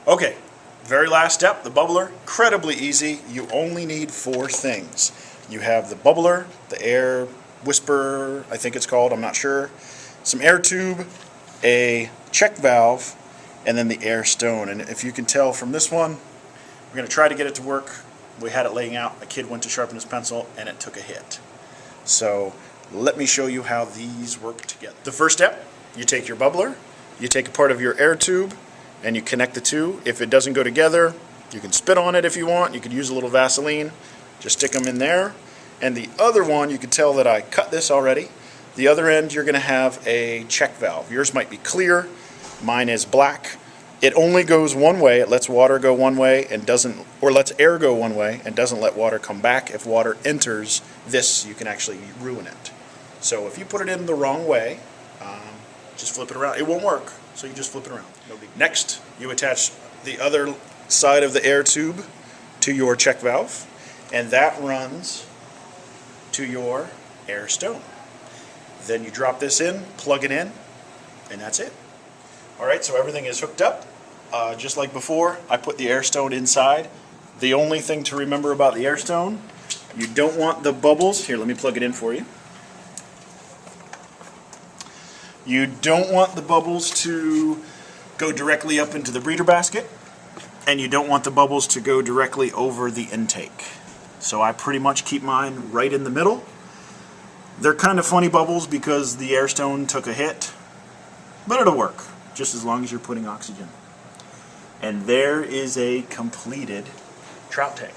Okay, very last step, the bubbler. Incredibly easy. You only need 4 things. You have the bubbler, the air whisper, I think it's called, I'm not sure, some air tube, a check valve, and then the air stone. And if you can tell from this one, we're going to try to get it to work. We had it laying out, a kid went to sharpen his pencil, and it took a hit. So let me show you how these work together. The first step, you take your bubbler, you take a part of your air tube, and you connect the two. If it doesn't go together, you can spit on it if you want. You could use a little Vaseline. Just stick them in there. And the other one, you can tell that I cut this already. The other end, you're going to have a check valve. Yours might be clear. Mine is black. It only goes one way. It lets water go one way and doesn't, or lets air go one way and doesn't let water come back. If water enters this, you can actually ruin it. So if you put it in the wrong way, just flip it around. It won't work, so you just flip it around. No big. Next, you attach the other side of the air tube to your check valve, and that runs to your air stone. Then you drop this in, plug it in, and that's it. Alright, so everything is hooked up. Just like before, I put the air stone inside. The only thing to remember about the air stone, you don't want the bubbles. Here, let me plug it in for you. You don't want the bubbles to go directly up into the breeder basket, and you don't want the bubbles to go directly over the intake. So I pretty much keep mine right in the middle. They're kind of funny bubbles because the air stone took a hit, but it'll work, just as long as you're putting oxygen. And there is a completed trout tank.